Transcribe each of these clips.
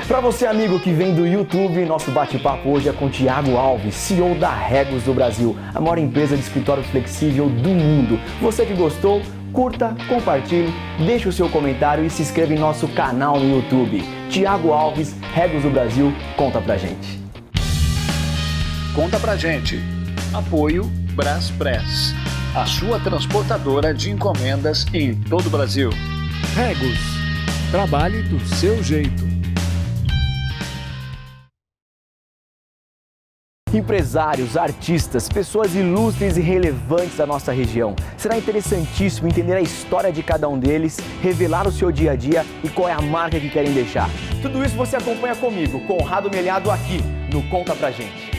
Para você, amigo que vem do YouTube, nosso bate-papo hoje é com Thiago Alves, CEO da Regus do Brasil, a maior empresa de escritório flexível do mundo. Você que gostou, curta, compartilhe, deixe o seu comentário e se inscreva em nosso canal no YouTube. Thiago Alves, Regus do Brasil, conta pra gente. Conta pra gente. Apoio Braspress, a sua transportadora de encomendas em todo o Brasil. Regus, trabalhe do seu jeito. Empresários, artistas, pessoas ilustres e relevantes da nossa região. Será interessantíssimo entender a história de cada um deles, revelar o seu dia a dia e qual é a marca que querem deixar. Tudo isso você acompanha comigo, Conrado Melhado, aqui no Conta Pra Gente.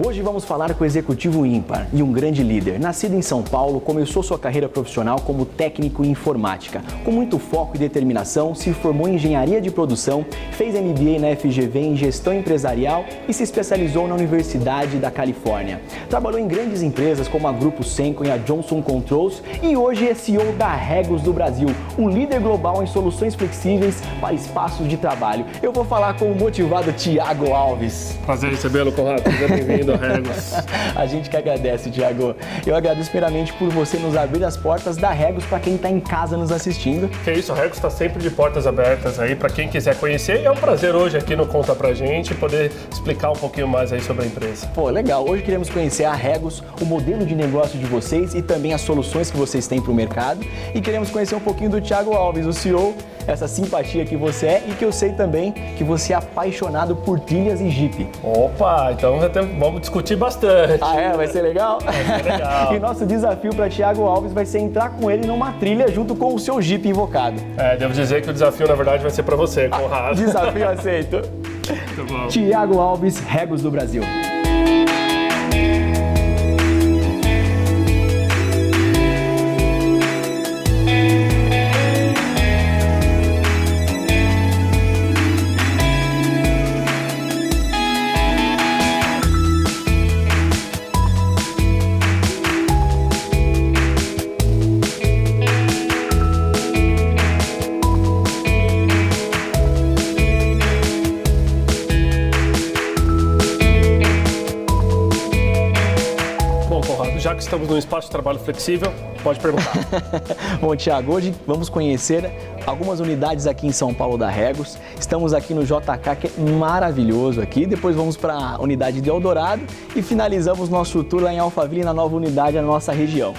Hoje vamos falar com o executivo ímpar e um grande líder. Nascido em São Paulo, começou sua carreira profissional como técnico em informática. Com muito foco e determinação, se formou em engenharia de produção, fez MBA na FGV em gestão empresarial e se especializou na Universidade da Califórnia. Trabalhou em grandes empresas como a Grupo Senco e a Johnson Controls e hoje é CEO da Regus do Brasil, um líder global em soluções flexíveis para espaços de trabalho. Eu vou falar com o motivado Thiago Alves. Prazer recebê-lo, Conrado. Seja bem-vindo. Regus. A gente que agradece, Thiago. Eu agradeço primeiramente por você nos abrir as portas da Regus para quem está em casa nos assistindo. Que isso, a Regus está sempre de portas abertas aí para quem quiser conhecer. E é um prazer hoje aqui no Conta Pra Gente poder explicar um pouquinho mais aí sobre a empresa. Pô, legal. Hoje queremos conhecer a Regus, o modelo de negócio de vocês e também as soluções que vocês têm para o mercado. E queremos conhecer um pouquinho do Thiago Alves, o CEO, essa simpatia que você é e que eu sei também que você é apaixonado por trilhas e Jeep. Opa, então vamos discutir bastante. Ah, é? Vai ser legal? Vai ser legal. E nosso desafio para Thiago Alves vai ser entrar com ele numa trilha junto com o seu Jeep invocado. Devo dizer que o desafio, na verdade, vai ser para você, Conrado. Desafio aceito. Muito bom. Thiago Alves, Regus do Brasil. Já que estamos num espaço de trabalho flexível, pode perguntar. Bom, Thiago, hoje vamos conhecer algumas unidades aqui em São Paulo da Regus. Estamos aqui no JK, que é maravilhoso aqui. Depois vamos para a unidade de Eldorado e finalizamos nosso tour lá em Alphaville, na nova unidade da nossa região.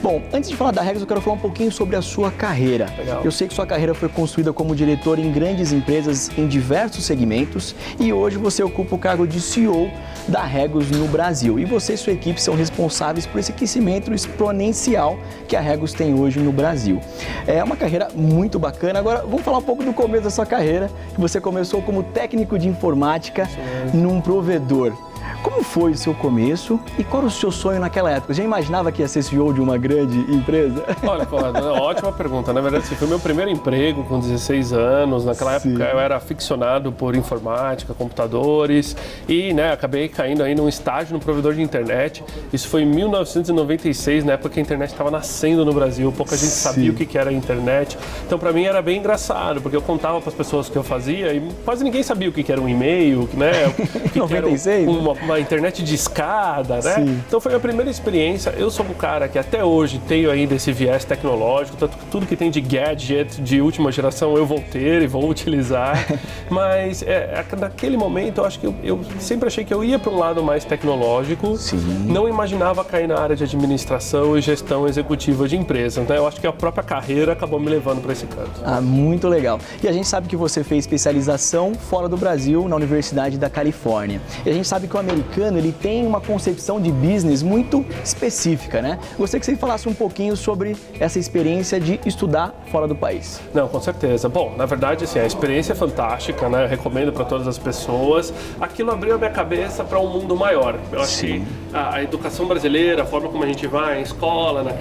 Bom, antes de falar da Regus, eu quero falar um pouquinho sobre a sua carreira. Legal. Eu sei que sua carreira foi construída como diretor em grandes empresas em diversos segmentos e hoje você ocupa o cargo de CEO da Regus no Brasil. E você e sua equipe são responsáveis por esse crescimento exponencial que a Regus tem hoje no Brasil. É uma carreira muito bacana. Agora, vamos falar um pouco do começo da sua carreira, que você começou como técnico de informática num provedor. Como foi o seu começo e qual era o seu sonho naquela época? Já imaginava que ia ser CEO de uma grande empresa? Olha, Conrado, ótima pergunta. Na verdade, esse foi meu primeiro emprego com 16 anos. Naquela época eu era aficionado por informática, computadores e acabei caindo aí num estágio no provedor de internet. Isso foi em 1996, na época que a internet estava nascendo no Brasil. Pouca gente sabia o que era a internet. Então, para mim, era bem engraçado, porque eu contava para as pessoas o que eu fazia e quase ninguém sabia o que era um e-mail, o que 96? Uma internet de escada, né? Sim. Então foi a primeira experiência. Eu sou um cara que até hoje tenho ainda esse viés tecnológico, tudo que tem de gadget de última geração eu vou ter e vou utilizar. Mas naquele momento eu acho que eu sempre achei que eu ia para um lado mais tecnológico. Sim. Não imaginava cair na área de administração e gestão executiva de empresas, né? Eu acho que a própria carreira acabou me levando para esse canto. Ah, muito legal. E a gente sabe que você fez especialização fora do Brasil, na Universidade da Califórnia. E a gente sabe que o americano americano, ele tem uma concepção de business muito específica, né? Gostaria que você falasse um pouquinho sobre essa experiência de estudar fora do país. Não, com certeza. Bom, na verdade, assim, a experiência é fantástica, né? Eu recomendo para todas as pessoas. Aquilo abriu a minha cabeça para um mundo maior. Eu acho que a educação brasileira, a forma como a gente vai em escola, né?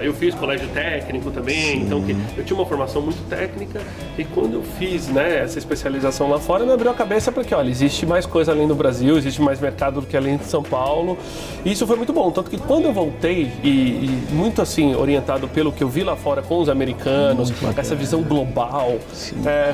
Eu fiz colégio técnico também, então eu tinha uma formação muito técnica, e quando eu fiz, né, essa especialização lá fora, me abriu a cabeça porque, olha, existe mais coisa além do Brasil, existe mais mercado do que além de São Paulo, e isso foi muito bom. Tanto que quando eu voltei, e muito assim, orientado pelo que eu vi lá fora com os americanos, essa visão global,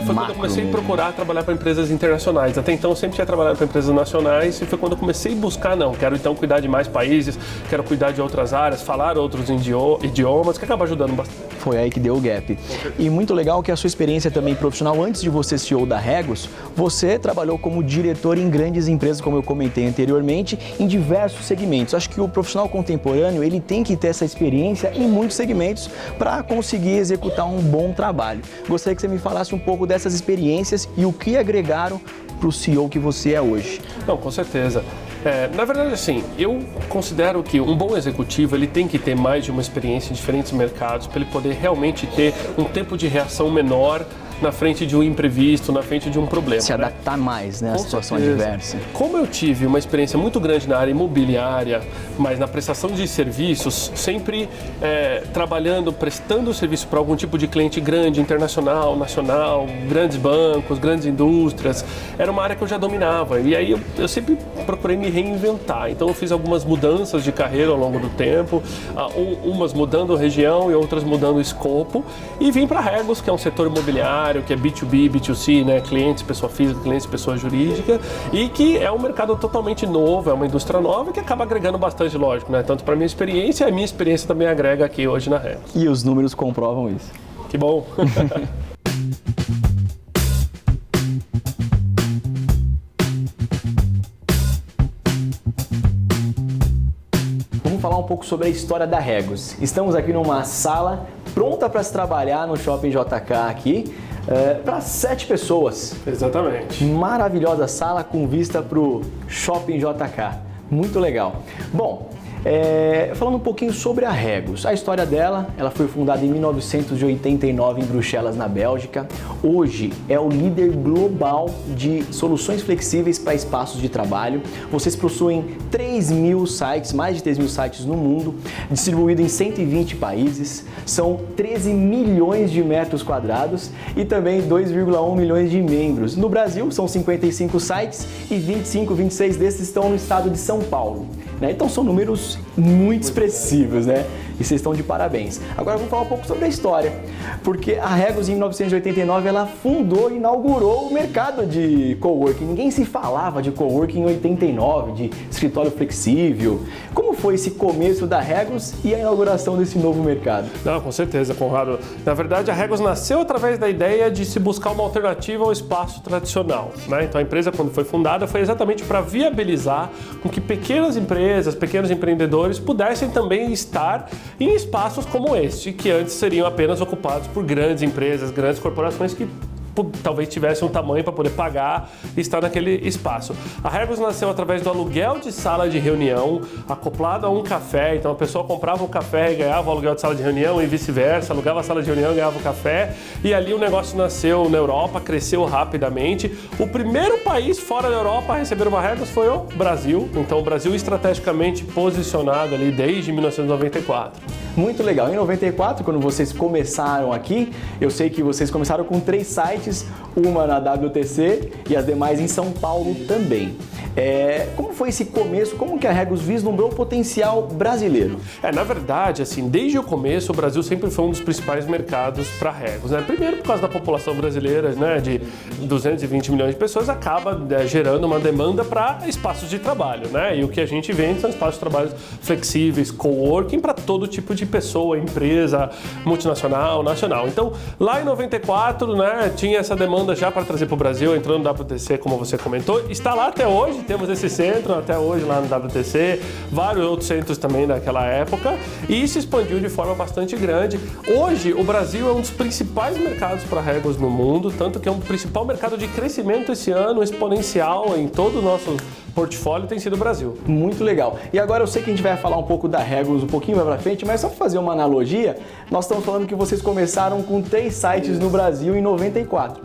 foi quando eu comecei a procurar trabalhar para empresas internacionais. Até então eu sempre tinha trabalhado para empresas nacionais, e foi quando eu comecei a buscar, quero então cuidar de mais países, quero cuidar de outras áreas, falar outros idiomas, que acaba ajudando bastante. Foi aí que deu o gap. E muito legal que a sua experiência também profissional, antes de você ser CEO da Regus, você trabalhou como diretor em grandes empresas, como eu comentei anteriormente, em diversos segmentos. Acho que o profissional contemporâneo, ele tem que ter essa experiência em muitos segmentos para conseguir executar um bom trabalho. Gostaria que você me falasse um pouco dessas experiências e o que agregaram para o CEO que você é hoje. Não, com certeza. Na verdade, assim, eu considero que um bom executivo, ele tem que ter mais de uma experiência em diferentes mercados para ele poder realmente ter um tempo de reação menor na frente de um imprevisto, na frente de um problema. Se adaptar mais, né, à situação certeza. adversa. Como eu tive uma experiência muito grande na área imobiliária, mas na prestação de serviços, sempre trabalhando, prestando serviço para algum tipo de cliente grande, internacional, nacional, grandes bancos, grandes indústrias, era uma área que eu já dominava. E aí eu sempre procurei me reinventar. Então eu fiz algumas mudanças de carreira ao longo do tempo, umas mudando região e outras mudando escopo, e vim para a Regus, que é um setor imobiliário, que é B2B, B2C, né? Clientes, pessoa física, clientes, pessoa jurídica, e que é um mercado totalmente novo, é uma indústria nova que acaba agregando bastante, lógico, né? Tanto para a minha experiência, e a minha experiência também agrega aqui hoje na Regus. E os números comprovam isso. Que bom! Vamos falar um pouco sobre a história da Regus. Estamos aqui numa sala pronta para se trabalhar no Shopping JK aqui, para 7 pessoas. Exatamente. Maravilhosa sala com vista para o Shopping JK. Muito legal. Bom, falando um pouquinho sobre a Regus. A história dela, ela foi fundada em 1989 em Bruxelas, na Bélgica. Hoje é o líder global de soluções flexíveis para espaços de trabalho. Vocês possuem 3.000 sites, mais de 3.000 sites no mundo, distribuídos em 120 países. São 13 milhões de metros quadrados e também 2,1 milhões de membros. No Brasil, são 55 sites e 26 desses estão no estado de São Paulo. Então são números muito expressivos, né? E vocês estão de parabéns. Agora vamos falar um pouco sobre a história, porque a Regus em 1989 ela fundou e inaugurou o mercado de coworking. Ninguém se falava de coworking em 89, de escritório flexível. Como foi esse começo da Regus e a inauguração desse novo mercado? Não, com certeza, Conrado. Na verdade, a Regus nasceu através da ideia de se buscar uma alternativa ao espaço tradicional, né? Então a empresa, quando foi fundada, foi exatamente para viabilizar com que pequenas empresas, pequenos empreendedores pudessem também estar em espaços como este, que antes seriam apenas ocupados por grandes empresas, grandes corporações que talvez tivesse um tamanho para poder pagar e estar naquele espaço. A Regus nasceu através do aluguel de sala de reunião, acoplado a um café. Então a pessoa comprava o café e ganhava o aluguel de sala de reunião e vice-versa, alugava a sala de reunião e ganhava o café. E ali o negócio nasceu na Europa, cresceu rapidamente. O primeiro país fora da Europa a receber uma Regus foi o Brasil. Então o Brasil estrategicamente posicionado ali desde 1994. Muito legal. Em 94, quando vocês começaram aqui, eu sei que vocês começaram com 3 sites, uma na WTC e as demais em São Paulo também. Como foi esse começo? Como que a Regus vislumbrou o potencial brasileiro? Na verdade, assim, desde o começo, o Brasil sempre foi um dos principais mercados para a Regus, né? Primeiro, por causa da população brasileira, né, de 220 milhões de pessoas, acaba gerando uma demanda para espaços de trabalho, né? E o que a gente vende são espaços de trabalho flexíveis, coworking, para todo tipo de pessoa, empresa, multinacional, nacional. Então, lá em 94, né, tinha essa demanda já para trazer para o Brasil, entrando no WTC, como você comentou. Está lá até hoje, temos esse centro até hoje lá no WTC, vários outros centros também daquela época, e se expandiu de forma bastante grande. Hoje, o Brasil é um dos principais mercados para Regus no mundo, tanto que é um principal mercado de crescimento esse ano, exponencial em todo o nosso portfólio tem sido o Brasil. Muito legal. E agora eu sei que a gente vai falar um pouco da Regus um pouquinho mais pra frente, mas só pra fazer uma analogia, nós estamos falando que vocês começaram com 3 sites no Brasil em 94.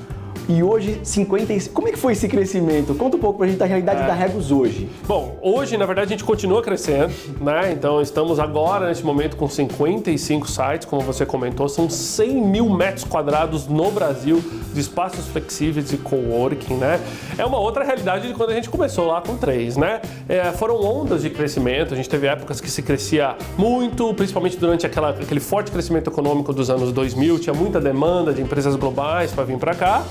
E hoje, 55. Como é que foi esse crescimento? Conta um pouco pra gente da realidade da Regus hoje. Bom, hoje, na verdade, a gente continua crescendo, né? Então, estamos agora, nesse momento, com 55 sites, como você comentou. São 100 mil metros quadrados no Brasil de espaços flexíveis e coworking, né? É uma outra realidade de quando a gente começou lá com 3, né? Foram ondas de crescimento. A gente teve épocas que se crescia muito, principalmente durante aquele forte crescimento econômico dos anos 2000. Tinha muita demanda de empresas globais para vir para cá.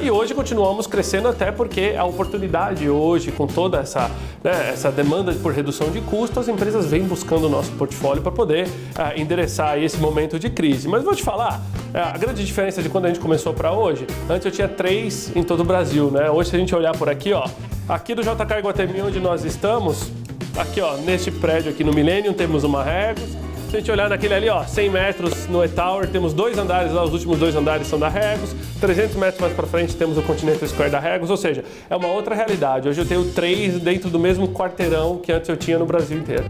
E hoje continuamos crescendo até porque a oportunidade hoje, com toda essa demanda por redução de custos, as empresas vêm buscando o nosso portfólio para poder endereçar esse momento de crise. Mas vou te falar, a grande diferença de quando a gente começou para hoje, antes eu tinha 3 em todo o Brasil, né? Hoje, se a gente olhar por aqui, ó, aqui do JK Iguatemi, onde nós estamos, aqui ó, neste prédio aqui no Millennium, temos uma Regus. Se a gente olhar naquele ali, ó, 100 metros no E-Tower, temos 2 andares lá, os últimos 2 andares são da Regus, 300 metros mais para frente temos o Continental Square da Regus, ou seja, é uma outra realidade. Hoje eu tenho 3 dentro do mesmo quarteirão que antes eu tinha no Brasil inteiro.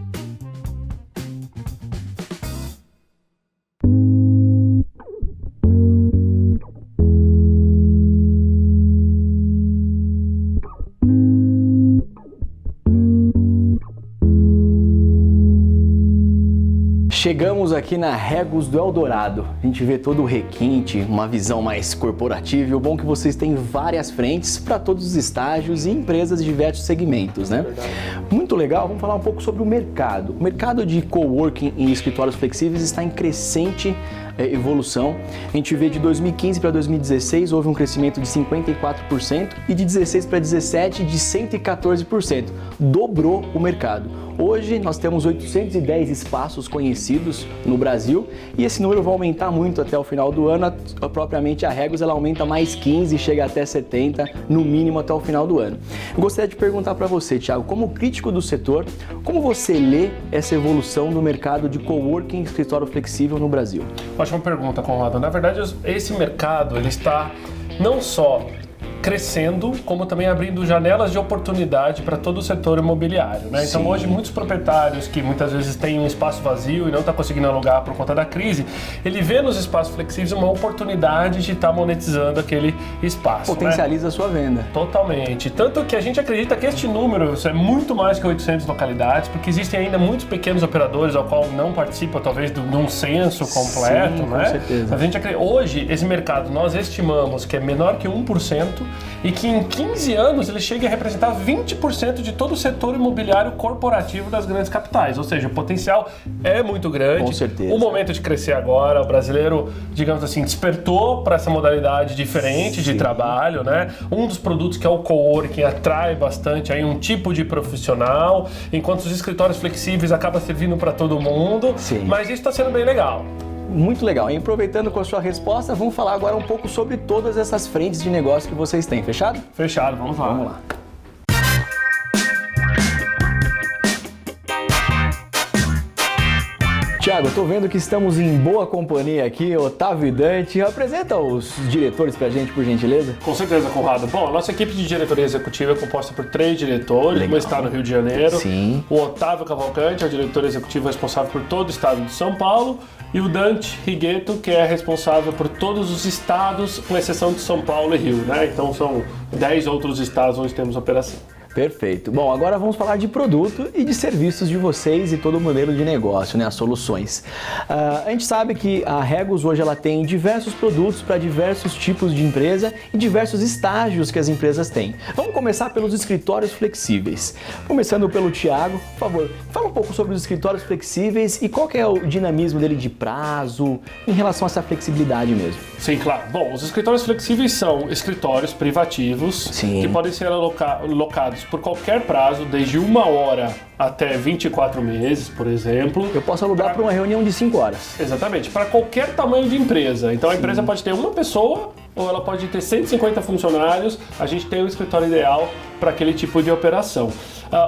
Chegamos aqui na Regus do Eldorado. A gente vê todo o requinte, uma visão mais corporativa. E o bom é que vocês têm várias frentes para todos os estágios e empresas de diversos segmentos, né? Verdade. Muito legal, vamos falar um pouco sobre o mercado. O mercado de coworking e escritórios flexíveis está em crescente evolução. A gente vê de 2015 para 2016 houve um crescimento de 54% e de 16 para 17 de 114%. Dobrou o mercado. Hoje nós temos 810 espaços conhecidos no Brasil e esse número vai aumentar muito até o final do ano. Propriamente a Regus ela aumenta mais 15, chega até 70 no mínimo até o final do ano. Eu gostaria de perguntar para você, Thiago, como crítico do setor, como você lê essa evolução do mercado de coworking e escritório flexível no Brasil? Ótima pergunta, Conrado. Na verdade, esse mercado ele está não só crescendo, como também abrindo janelas de oportunidade para todo o setor imobiliário, né? Então hoje muitos proprietários que muitas vezes têm um espaço vazio e não está conseguindo alugar por conta da crise, ele vê nos espaços flexíveis uma oportunidade de estar monetizando aquele espaço. Potencializa a sua venda. Totalmente. Tanto que a gente acredita que este número é muito mais que 800 localidades, porque existem ainda muitos pequenos operadores ao qual não participam talvez de um censo completo, né? Com certeza. A gente acredita, hoje esse mercado nós estimamos que é menor que 1%, e que em 15 anos ele chega a representar 20% de todo o setor imobiliário corporativo das grandes capitais. Ou seja, o potencial é muito grande. Com certeza. O momento de crescer agora, o brasileiro, digamos assim, despertou para essa modalidade diferente de trabalho, né? Um dos produtos que é o coworking atrai bastante aí um tipo de profissional, enquanto os escritórios flexíveis acabam servindo para todo mundo. Sim. Mas isso está sendo bem legal. Muito legal. E aproveitando com a sua resposta, vamos falar agora um pouco sobre todas essas frentes de negócio que vocês têm. Fechado? Fechado, vamos lá. Vamos lá. Thiago, eu tô vendo que estamos em boa companhia aqui, Otávio e Dante. Apresenta os diretores pra gente, por gentileza. Com certeza, Conrado. Bom, a nossa equipe de diretoria executiva é composta por 3 diretores, Legal. uma está no Rio de Janeiro. Sim. O Otávio Cavalcante é o diretor executivo responsável por todo o estado de São Paulo. E o Dante Rigueto, que é responsável por todos os estados, com exceção de São Paulo e Rio, né? Então são 10 outros estados onde temos operação. Perfeito. Bom, agora vamos falar de produto e de serviços de vocês e todo o modelo de negócio, né, as soluções. A gente sabe que a Regus hoje ela tem diversos produtos para diversos tipos de empresa e diversos estágios que as empresas têm. Vamos começar pelos escritórios flexíveis. Começando pelo Thiago, por favor, fala um pouco sobre os escritórios flexíveis e qual que é o dinamismo dele de prazo em relação a essa flexibilidade mesmo. Sim, claro. Bom, os escritórios flexíveis são escritórios privativos que podem ser alocados por qualquer prazo, desde 1 hora até 24 meses, por exemplo. Eu posso alugar para uma reunião de 5 horas. Exatamente, para qualquer tamanho de empresa. Então a empresa pode ter uma pessoa ou ela pode ter 150 funcionários. A gente tem o escritório ideal para aquele tipo de operação.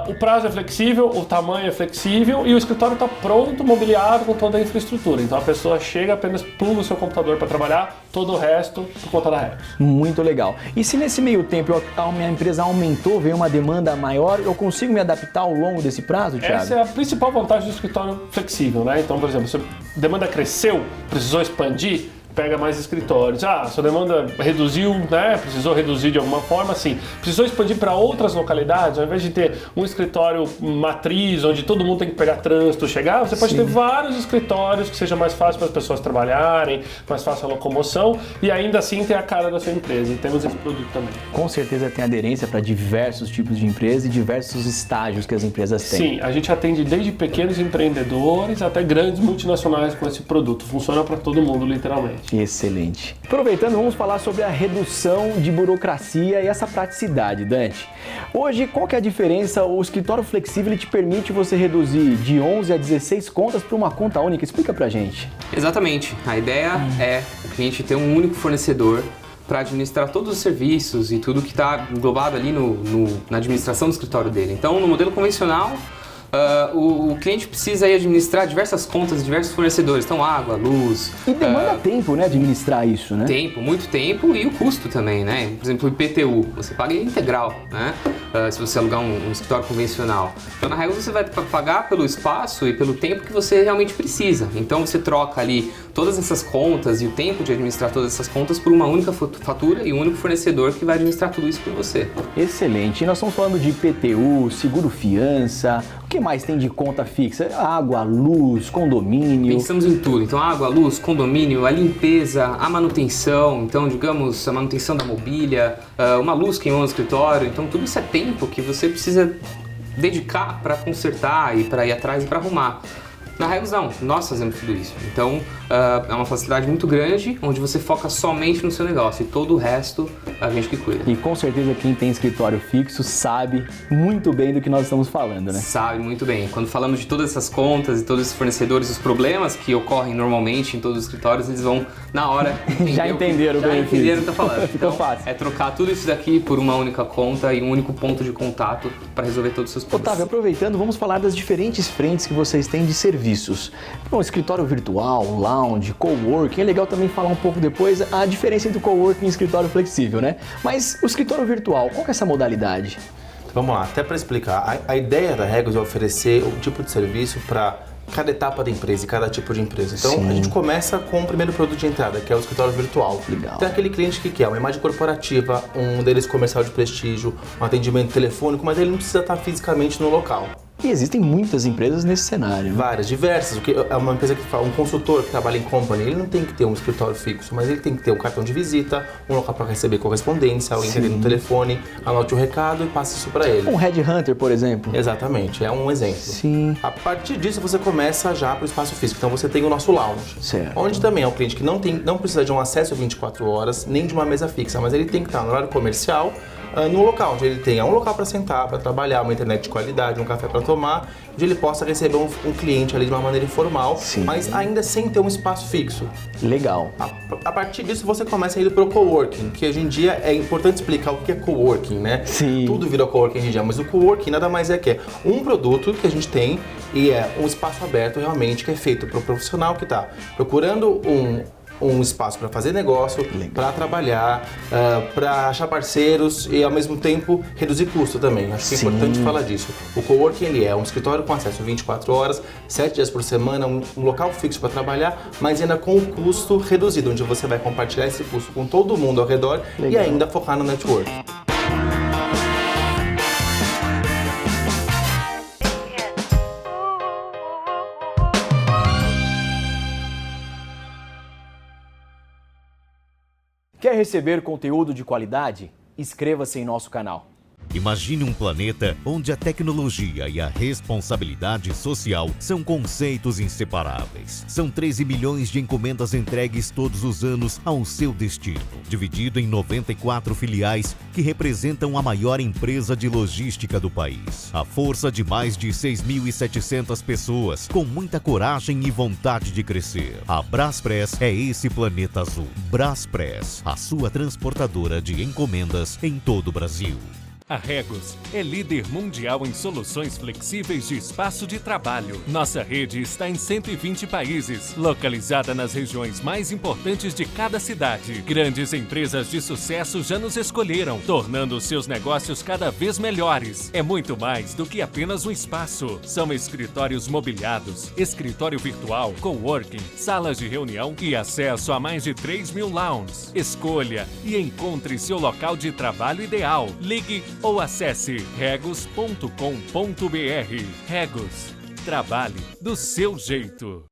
O prazo é flexível, o tamanho é flexível e o escritório está pronto, mobiliado com toda a infraestrutura. Então a pessoa chega, apenas pluga o seu computador para trabalhar, todo o resto por conta da Regos. Muito legal. E se nesse meio tempo a minha empresa aumentou, veio uma demanda maior, eu consigo me adaptar ao longo desse prazo, Thiago? Essa é a principal vantagem do escritório flexível, né? Então, por exemplo, se a demanda cresceu, precisou expandir, pega mais escritórios. Sua demanda reduziu, né? Precisou reduzir de alguma forma, sim. Precisou expandir para outras localidades, ao invés de ter um escritório matriz, onde todo mundo tem que pegar trânsito, chegar, você pode ter vários escritórios que seja mais fácil para as pessoas trabalharem, mais fácil a locomoção e ainda assim ter a cara da sua empresa. E temos esse produto também. Com certeza tem aderência para diversos tipos de empresas e diversos estágios que as empresas têm. Sim, a gente atende desde pequenos empreendedores até grandes multinacionais com esse produto. Funciona para todo mundo, literalmente. Excelente. Aproveitando, vamos falar sobre a redução de burocracia e essa praticidade, Dante. Hoje, qual que é a diferença? O escritório flexível ele te permite você reduzir de 11 a 16 contas para uma conta única. Explica pra gente. Exatamente. A ideia é o cliente ter um único fornecedor para administrar todos os serviços e tudo que está englobado ali na administração do escritório dele. Então, no modelo convencional, o cliente precisa aí administrar diversas contas de diversos fornecedores, então água, luz... E demanda tempo, né, administrar isso, né? Tempo, muito tempo e o custo também, né? Por exemplo, o IPTU, você paga integral, né? Se você alugar um escritório convencional. Então, na regra, você vai pagar pelo espaço e pelo tempo que você realmente precisa. Então, você troca ali todas essas contas e o tempo de administrar todas essas contas por uma única fatura e um único fornecedor que vai administrar tudo isso por você. Excelente. E nós estamos falando de IPTU, seguro-fiança, o que mais tem de conta fixa? Água, luz, condomínio... Pensamos em tudo. Então, água, luz, condomínio, a limpeza, a manutenção, então, digamos, a manutenção da mobília, uma luz queimou no escritório. Então, tudo isso é tempo que você precisa dedicar para consertar e para ir atrás e para arrumar. Na Regos não, nós fazemos tudo isso. Então é uma facilidade muito grande, onde você foca somente no seu negócio e todo o resto a gente que cuida. E com certeza quem tem escritório fixo sabe muito bem do que nós estamos falando, né? Sabe muito bem. Quando falamos de todas essas contas e todos esses fornecedores, os problemas que ocorrem normalmente em todos os escritórios, eles vão na hora entender já entenderam o benefício. Já entenderam o que eu tô falando. Ficou então, fácil. É trocar tudo isso daqui por uma única conta e um único ponto de contato para resolver todos os seus problemas. Otávio, aproveitando, vamos falar das diferentes frentes que vocês têm de serviços. Bom, escritório virtual, lounge, coworking, é legal também falar um pouco depois a diferença entre o coworking e escritório flexível, né? Mas o escritório virtual, qual que é essa modalidade? Vamos lá, até para explicar, a ideia da Regos é oferecer um tipo de serviço para cada etapa da empresa e cada tipo de empresa. Então, a gente começa com o primeiro produto de entrada, que é o escritório virtual. Legal. Tem aquele cliente que quer uma imagem corporativa, um endereço comercial de prestígio, um atendimento telefônico, mas ele não precisa estar fisicamente no local. E existem muitas empresas nesse cenário. Várias, diversas. O que é uma empresa que fala, um consultor que trabalha em company, ele não tem que ter um escritório fixo, mas ele tem que ter um cartão de visita, um local para receber correspondência, alguém que tem no telefone, anote o recado e passe isso para ele. Um headhunter, por exemplo. Exatamente, é um exemplo. Sim. A partir disso você começa já para o espaço físico. Então você tem o nosso lounge, certo. Onde também é um cliente que não precisa de um acesso 24 horas, nem de uma mesa fixa, mas ele tem que estar no horário comercial, no local onde ele tenha um local para sentar, para trabalhar, uma internet de qualidade, um café para tomar, onde ele possa receber um cliente ali de uma maneira informal, sim, mas ainda sem ter um espaço fixo. Legal. A partir disso você começa a ir para o coworking, que hoje em dia é importante explicar o que é coworking, né? Sim. Tudo virou coworking hoje em dia, mas o coworking nada mais é que um produto que a gente tem e é um espaço aberto realmente que é feito para o profissional que está procurando um espaço para fazer negócio, para trabalhar, para achar parceiros e ao mesmo tempo reduzir custo também. Acho que é importante falar disso. O coworking ele é um escritório com acesso 24 horas, 7 dias por semana, um local fixo para trabalhar, mas ainda com o custo reduzido, onde você vai compartilhar esse custo com todo mundo ao redor e ainda focar no network. Quer receber conteúdo de qualidade? Inscreva-se em nosso canal. Imagine um planeta onde a tecnologia e a responsabilidade social são conceitos inseparáveis. São 13 milhões de encomendas entregues todos os anos ao seu destino, dividido em 94 filiais que representam a maior empresa de logística do país. A força de mais de 6.700 pessoas com muita coragem e vontade de crescer. A Braspress é esse planeta azul. Braspress, a sua transportadora de encomendas em todo o Brasil. A Regus é líder mundial em soluções flexíveis de espaço de trabalho. Nossa rede está em 120 países, localizada nas regiões mais importantes de cada cidade. Grandes empresas de sucesso já nos escolheram, tornando seus negócios cada vez melhores. É muito mais do que apenas um espaço. São escritórios mobiliados, escritório virtual, coworking, salas de reunião e acesso a mais de 3 mil lounges. Escolha e encontre seu local de trabalho ideal. Ligue ou acesse regus.com.br. Regus. Trabalhe do seu jeito.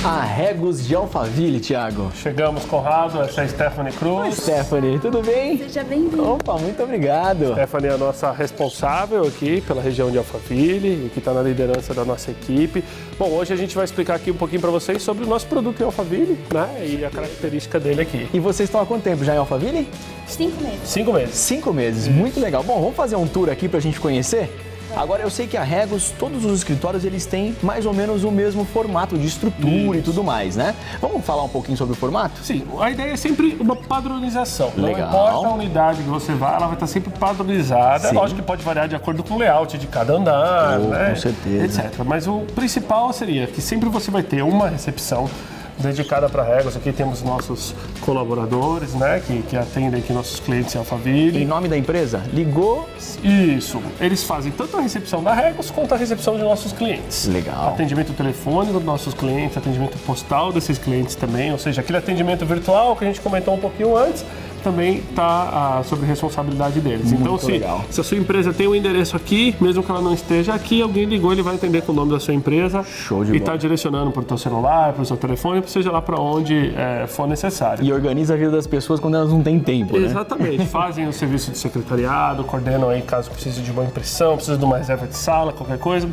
A Regus de Alphaville, Thiago. Chegamos, Conrado, essa é a Stephanie Cruz. Stephanie, tudo bem? Seja bem-vindo. Opa, muito obrigado. Stephanie é a nossa responsável aqui pela região de Alphaville e que está na liderança da nossa equipe. Bom, hoje a gente vai explicar aqui um pouquinho para vocês sobre o nosso produto em Alphaville, né, e a característica dele aqui. E vocês estão há quanto tempo já em Alphaville? 5 meses. 5 meses. 5 meses, muito legal. Bom, vamos fazer um tour aqui pra gente conhecer? Agora, eu sei que a Regus, todos os escritórios, eles têm mais ou menos o mesmo formato de estrutura e tudo mais, né? Vamos falar um pouquinho sobre o formato? Sim, a ideia é sempre uma padronização. Legal. Não importa a unidade que você vai, ela vai estar sempre padronizada. Sim. Lógico que pode variar de acordo com o layout de cada andar, né? Com certeza. Etc. Mas o principal seria que sempre você vai ter uma recepção dedicada para Regus. Aqui temos nossos colaboradores, né, que atendem aqui nossos clientes em Alphaville. Em nome da empresa? Ligou? Isso. Eles fazem tanto a recepção da Regus quanto a recepção de nossos clientes. Legal. Atendimento telefônico dos nossos clientes, atendimento postal desses clientes também, ou seja, aquele atendimento virtual que a gente comentou um pouquinho antes, também está sob responsabilidade deles. Muito então, se a sua empresa tem um endereço aqui, mesmo que ela não esteja aqui, alguém ligou, ele vai atender com o nome da sua empresa. Show de e bola. está direcionando para o seu celular, para o seu telefone, seja lá para onde for necessário. E organiza a vida das pessoas quando elas não têm tempo, né? Exatamente. Fazem o serviço de secretariado, coordenam aí caso precise de uma impressão, precise de uma reserva de sala, qualquer coisa.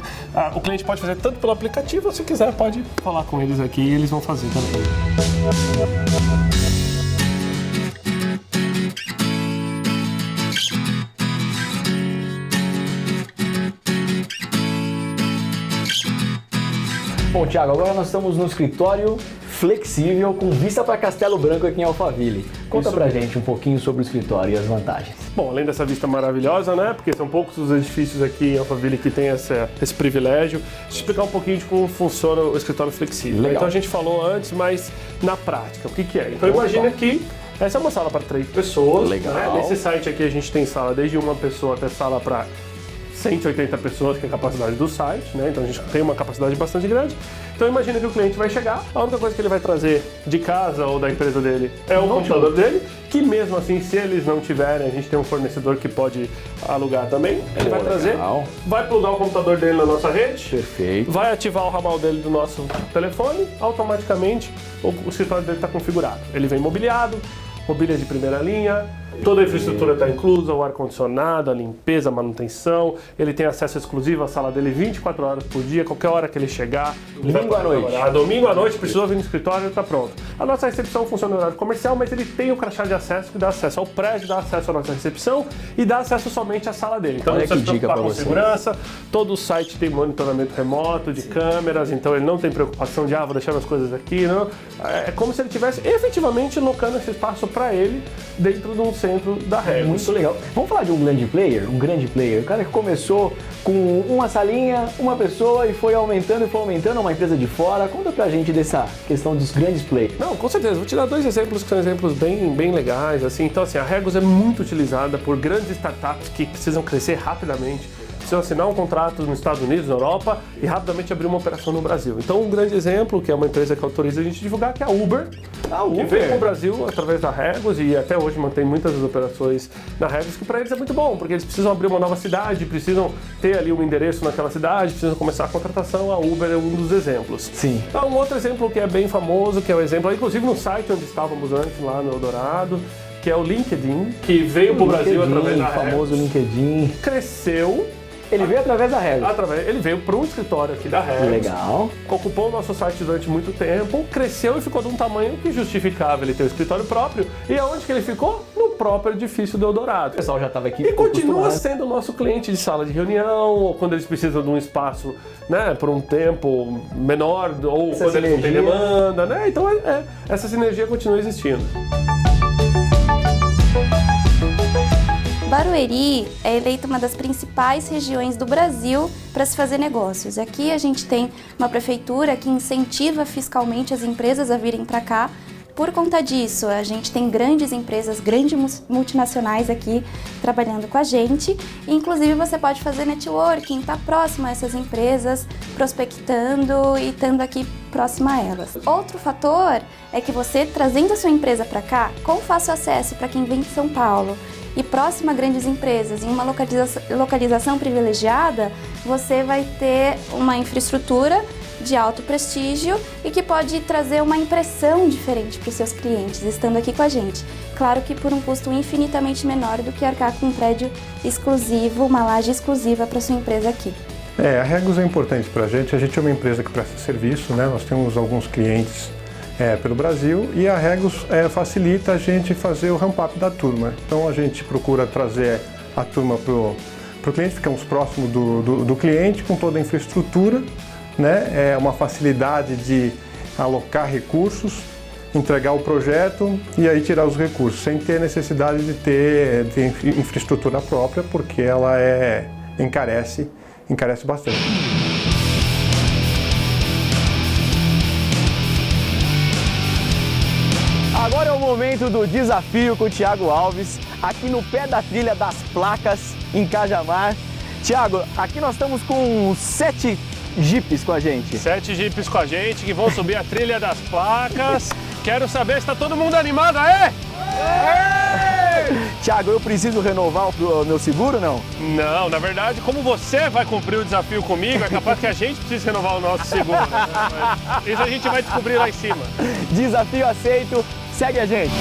O cliente pode fazer tanto pelo aplicativo, ou se quiser pode falar com eles aqui e eles vão fazer também. Bom, Thiago, agora nós estamos no escritório flexível com vista para Castelo Branco aqui em Alphaville. Conta pra gente um pouquinho sobre o escritório e as vantagens. Bom, além dessa vista maravilhosa, né? Porque são poucos os edifícios aqui em Alphaville que têm esse privilégio. Deixa eu explicar um pouquinho de como funciona o escritório flexível. Legal. Então a gente falou antes, mas na prática, o que é? Então imagina que essa é uma sala para 3 pessoas. Legal. Né? Nesse site aqui a gente tem sala desde uma pessoa até sala para 180 pessoas, que é a capacidade do site, né? Então a gente tem uma capacidade bastante grande. Então imagina que o cliente vai chegar, a única coisa que ele vai trazer de casa ou da empresa dele é o computador dele, que mesmo assim, se eles não tiverem, a gente tem um fornecedor que pode alugar também. Ele vai trazer, vai plugar o computador dele na nossa rede, Perfeito. vai ativar o ramal dele do nosso telefone, automaticamente o escritório dele está configurado. Ele vem mobiliado, mobília de primeira linha, toda a infraestrutura está inclusa, o ar-condicionado, a limpeza, a manutenção. Ele tem acesso exclusivo à sala dele 24 horas por dia, qualquer hora que ele chegar. Domingo à noite. Domingo à noite, precisou vir no escritório, está pronto. A nossa recepção funciona no horário comercial, mas ele tem o crachá de acesso que dá acesso ao prédio, dá acesso à nossa recepção e dá acesso somente à sala dele. Então, Olha não precisa que dica preocupar pra com você. segurança, todo o site tem monitoramento remoto de câmeras, então ele não tem preocupação de, vou deixar minhas coisas aqui, não. É como se ele estivesse efetivamente locando esse espaço para ele dentro de um centro da Regus. Muito legal. Vamos falar de um grande player? Um grande player. O cara que começou com uma salinha, uma pessoa e foi aumentando, uma empresa de fora. Conta pra gente dessa questão dos grandes players. Não, com certeza. Vou te dar 2 exemplos que são exemplos bem legais. Assim. Então, assim, a Regus é muito utilizada por grandes startups que precisam crescer rapidamente. Precisam assinar um contrato nos Estados Unidos, na Europa e rapidamente abrir uma operação no Brasil. Então, um grande exemplo, que é uma empresa que autoriza a gente divulgar, que é a Uber. Que veio para o Brasil através da Regus e até hoje mantém muitas das operações na Regus, que para eles é muito bom, porque eles precisam abrir uma nova cidade, precisam ter ali um endereço naquela cidade, precisam começar a contratação. A Uber é um dos exemplos. Sim. Então, um outro exemplo que é bem famoso, que é o exemplo, inclusive no site onde estávamos antes, lá no Eldorado, que é o LinkedIn, que veio para o Brasil através da Regus. O famoso LinkedIn. Cresceu Ele veio através da Regos. Ele veio para um escritório aqui da Regos. Legal. Ocupou o nosso site durante muito tempo, cresceu e ficou de um tamanho que justificava ele ter um escritório próprio. E aonde que ele ficou? No próprio edifício do Eldorado. O pessoal já estava aqui. E continua sendo o nosso cliente de sala de reunião, ou quando eles precisam de um espaço, né, por um tempo menor, ou essa quando sinergia. Eles não têm demanda, né? Então essa sinergia continua existindo. Barueri é eleita uma das principais regiões do Brasil para se fazer negócios. Aqui a gente tem uma prefeitura que incentiva fiscalmente as empresas a virem para cá. Por conta disso, a gente tem grandes empresas, grandes multinacionais aqui trabalhando com a gente. Inclusive, você pode fazer networking, estar próximo a essas empresas, prospectando e estando aqui próximo a elas. Outro fator é que você, trazendo a sua empresa para cá, com fácil acesso para quem vem de São Paulo e próximo a grandes empresas, em uma localização privilegiada, você vai ter uma infraestrutura de alto prestígio e que pode trazer uma impressão diferente para os seus clientes, estando aqui com a gente. Claro que por um custo infinitamente menor do que arcar com um prédio exclusivo, uma laje exclusiva para sua empresa aqui. A Regos é importante para a gente é uma empresa que presta serviço, né? Nós temos alguns clientes pelo Brasil e a Regos facilita a gente fazer o ramp-up da turma. Então a gente procura trazer a turma para o cliente, ficamos próximos do cliente com toda a infraestrutura, né? É uma facilidade de alocar recursos, entregar o projeto e aí tirar os recursos, sem ter necessidade de ter infraestrutura própria, porque ela encarece bastante. Agora é o momento do desafio com o Thiago Alves, aqui no pé da trilha das placas, em Cajamar. Thiago, aqui nós estamos com 7 jipes com a gente. 7 jipes com a gente que vão subir a trilha das placas. Quero saber se está todo mundo animado, aê? Thiago, eu preciso renovar o meu seguro, não? Não, na verdade, como você vai cumprir o desafio comigo, é capaz que a gente precise renovar o nosso seguro. Né? Mas isso a gente vai descobrir lá em cima. Desafio aceito, segue a gente.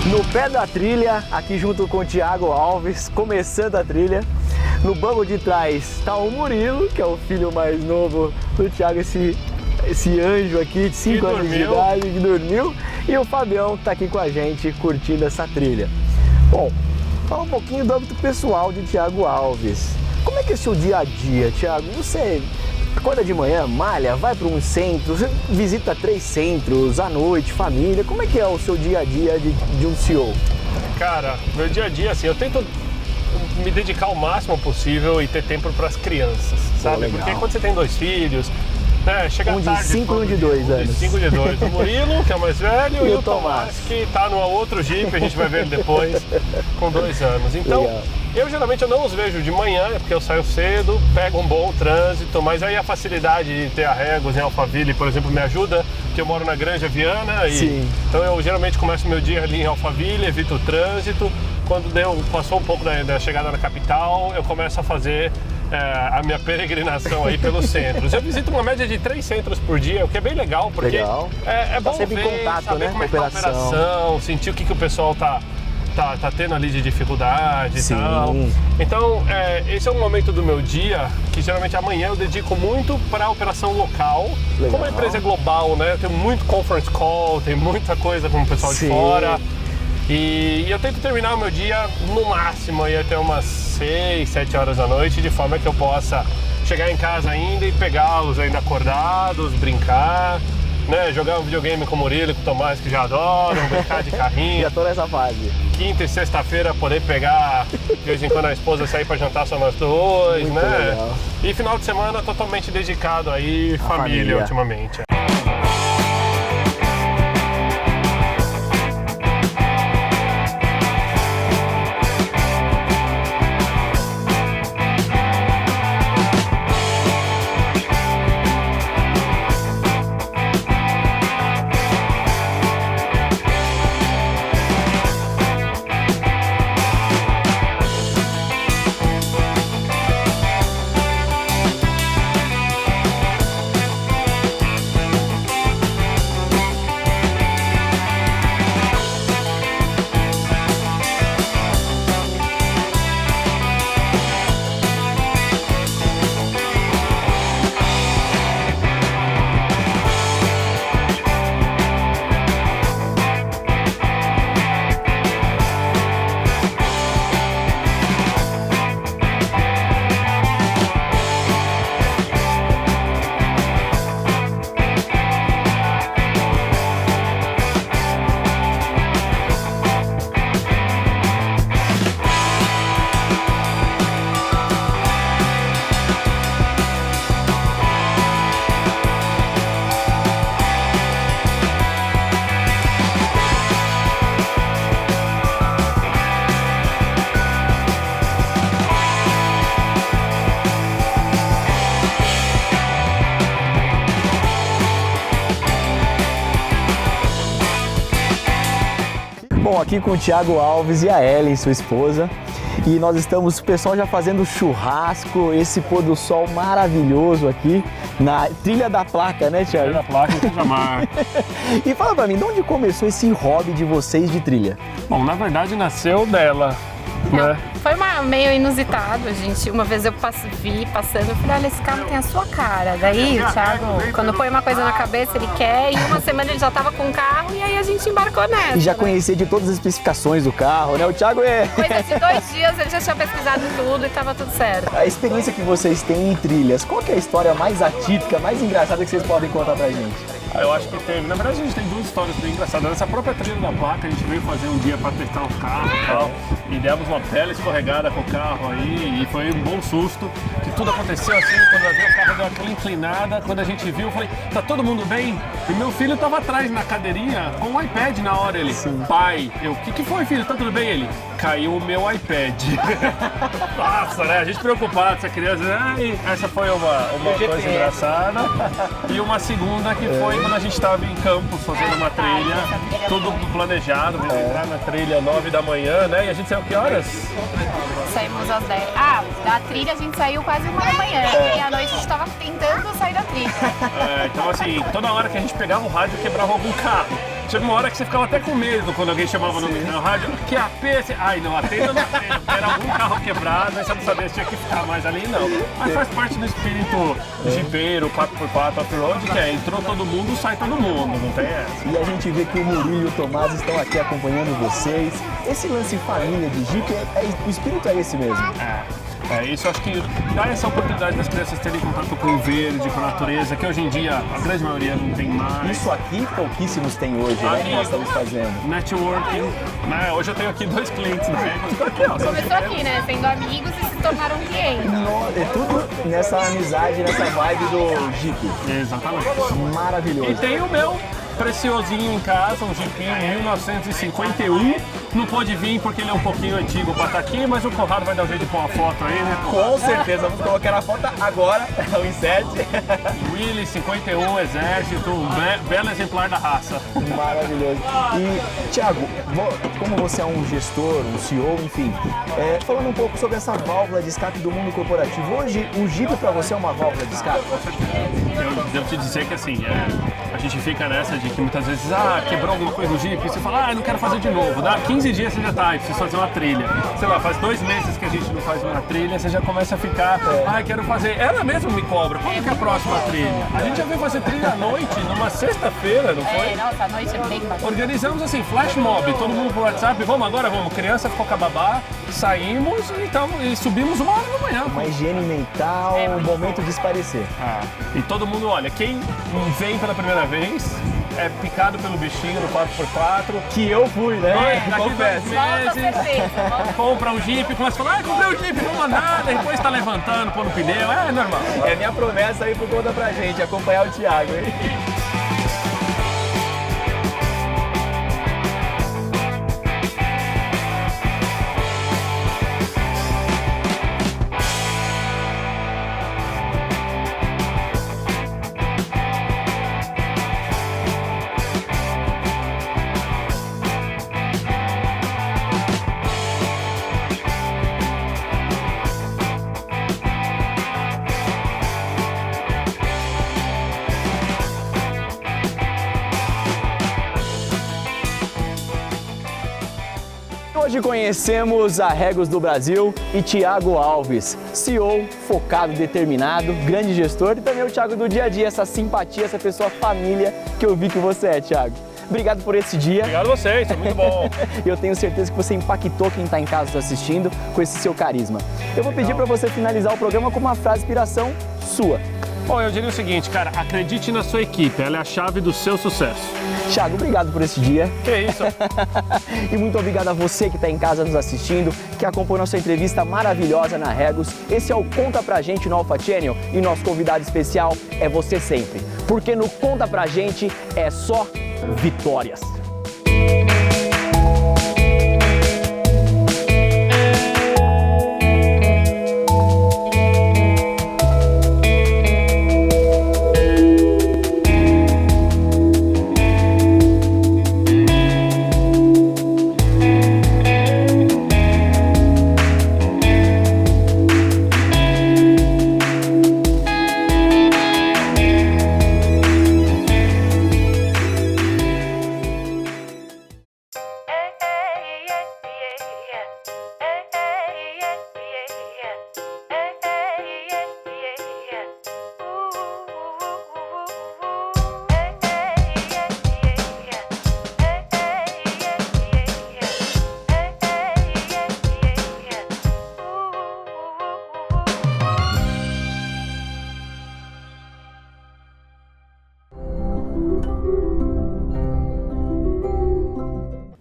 No pé da trilha, aqui junto com o Thiago Alves, começando a trilha. No banco de trás está o Murilo, que é o filho mais novo do Thiago, esse anjo aqui de 5 anos de idade que dormiu. E o Fabião está aqui com a gente curtindo essa trilha. Bom, fala um pouquinho do âmbito pessoal de Thiago Alves. Como é que é o seu dia a dia, Thiago? Você acorda de manhã, malha, vai para um centro, você visita 3 centros, à noite, família. Como é que é o seu dia a dia de um CEO? Cara, meu dia a dia, assim, eu tento me dedicar o máximo possível e ter tempo para as crianças, sabe? Porque quando você tem 2 filhos, né, chega um tarde... de 5 e um de 2 anos. 5 de 2. O Murilo, que é o mais velho, e o Tomás, que tá no outro Jeep, a gente vai ver ele depois, com 2 anos. Então, legal. Eu geralmente não os vejo de manhã, porque eu saio cedo, pego um bom trânsito, mas aí a facilidade de ter a Regos em Alphaville, por exemplo, me ajuda, porque eu moro na Granja Viana, e então eu geralmente começo meu dia ali em Alphaville, evito o trânsito. Quando passou um pouco da chegada na capital, eu começo a fazer a minha peregrinação aí pelos centros. Eu visito uma média de 3 centros por dia, o que é bem legal, porque é bom sempre ver, em contato, saber né? como é que tá a operação, sentir o que o pessoal tá tendo ali de dificuldade e tal. Então, esse é um momento do meu dia que geralmente amanhã eu dedico muito para a operação local. Legal. Como a empresa é global, né? Eu tenho muito conference call, tem muita coisa com o pessoal de fora. E eu tento terminar o meu dia no máximo aí até umas 6, 7 horas da noite, de forma que eu possa chegar em casa ainda e pegá-los ainda acordados, brincar, né, jogar um videogame com o Murilo e com o Tomás, que já adoram, brincar de carrinho. Já tô nessa fase. Quinta e sexta-feira poder pegar, de vez em quando a esposa sair pra jantar só nós 2, muito né? Legal. E final de semana totalmente dedicado aí, família ultimamente. aqui com o Thiago Alves e a Ellen, sua esposa. E nós estamos, o pessoal já fazendo churrasco, esse pôr do sol maravilhoso aqui na trilha da placa, né, Thiago? Trilha da placa, Cajamar. E fala pra mim, de onde começou esse hobby de vocês de trilha? Bom, na verdade nasceu dela, né? Foi meio inusitado, gente. Uma vez eu vi passando, eu falei, olha, esse carro tem a sua cara. Daí o Thiago, quando põe uma coisa na cabeça, ele quer, e uma semana ele já tava com o carro, e aí a gente embarcou nessa. E já conhecia de todas as especificações do carro, né? O Thiago é... Coisa de 2 dias, ele já tinha pesquisado tudo e tava tudo certo. A experiência que vocês têm em trilhas, qual que é a história mais atípica, mais engraçada que vocês podem contar pra gente? Eu acho que teve. Na verdade, a gente tem 2 histórias bem engraçadas. Nessa própria trilha da placa, a gente veio fazer um dia para testar o carro e tal. E demos uma bela escorregada com o carro aí. E foi um bom susto. Que tudo aconteceu assim. Quando eu vi o carro deu aquela inclinada. Quando a gente viu, eu falei, tá todo mundo bem? E meu filho tava atrás na cadeirinha com o iPad na hora. Ele, pai, o que foi, filho? Tá tudo bem? Ele, caiu o meu iPad. Nossa, né? A gente preocupado, essa criança. Ai, essa foi uma coisa engraçada. E uma segunda que foi quando a gente estava em Campos fazendo uma trilha, tudo planejado, vamos entrar na trilha 9 da manhã, né? E a gente saiu que horas? Saímos às 10. Da trilha a gente saiu quase 1 da manhã. E à noite a gente tava tentando sair da trilha. Então assim, toda hora que a gente pegava o rádio, quebrava algum carro. Chega uma hora que você ficava até com medo quando alguém chamava no rádio, que AP, ai não, atenda, era algum carro quebrado, aí você não sabia se tinha que ficar mais ali, não. Mas faz parte do espírito jipeiro, 4x4, off-road, que entrou todo mundo, sai todo mundo, não tem essa. E a gente vê que o Murilo e o Tomás estão aqui acompanhando vocês. Esse lance família de Jeep, o espírito é esse mesmo. Isso acho que dá essa oportunidade das crianças terem contato com o verde, com a natureza, que hoje em dia a grande maioria não tem mais. Isso aqui pouquíssimos têm hoje, né, que nós estamos fazendo. Networking, né? Hoje eu tenho aqui 2 clientes, né? Começou aqui, né? Sendo amigos e se tornaram clientes. É tudo nessa amizade, nessa vibe do Jeep. Exatamente. Maravilhoso. E tem o meu preciosinho em casa, um Jeepinho 1951. Não pôde vir porque ele é um pouquinho antigo pra estar aqui, mas o Conrado vai dar um jeito de pôr uma foto aí, né? Com certeza, vamos colocar na foto agora, o insert. Willy 51, Exército, um belo exemplar da raça. Maravilhoso. E, Thiago, como você é um gestor, um CEO, enfim, falando um pouco sobre essa válvula de escape do mundo corporativo, hoje o Jeep pra você é uma válvula de escape? Eu devo te dizer que assim, a gente fica nessa de que muitas vezes, quebrou alguma coisa no Jeep, e você fala, não quero fazer de novo. Dá 15 dias você já tá, preciso fazer uma trilha. Sei lá, faz 2 meses que a gente não faz uma trilha, você já começa a ficar, quero fazer. Ela mesma me cobra, quando que é a próxima trilha? A gente já veio fazer trilha à noite, numa sexta-feira, não foi? Nossa, a noite é bem bacana. Organizamos assim, flash mob, todo mundo por WhatsApp, vamos agora, vamos. Criança ficou com a babá, saímos e subimos 1 hora da manhã. Uma higiene mental, um momento de esparecer. E todo mundo, olha, quem vem pela primeira vez é picado pelo bichinho no 4x4. Que eu fui, né? Confesso. Compra um Jeep, começa a falar, comprei um Jeep, vamos andar, depois tá levantando, pondo pneu, é normal. É minha promessa aí por conta pra gente, acompanhar o Thiago, hein? Hoje conhecemos a Regos do Brasil e Thiago Alves, CEO, focado, determinado, grande gestor, e também o Thiago do dia a dia, essa simpatia, essa pessoa família que eu vi que você é, Thiago. Obrigado por esse dia. Obrigado a vocês, foi muito bom. Eu tenho certeza que você impactou quem está em casa nos assistindo com esse seu carisma. Eu vou pedir para você finalizar o programa com uma frase de inspiração sua. Bom, eu diria o seguinte, cara, acredite na sua equipe, ela é a chave do seu sucesso. Thiago, obrigado por esse dia. Que isso. E muito obrigado a você que está em casa nos assistindo, que acompanhou nossa entrevista maravilhosa na Regos. Esse é o Conta Pra Gente no Alpha Channel e nosso convidado especial é você sempre. Porque no Conta Pra Gente é só vitórias.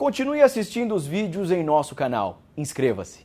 Continue assistindo os vídeos em nosso canal. Inscreva-se.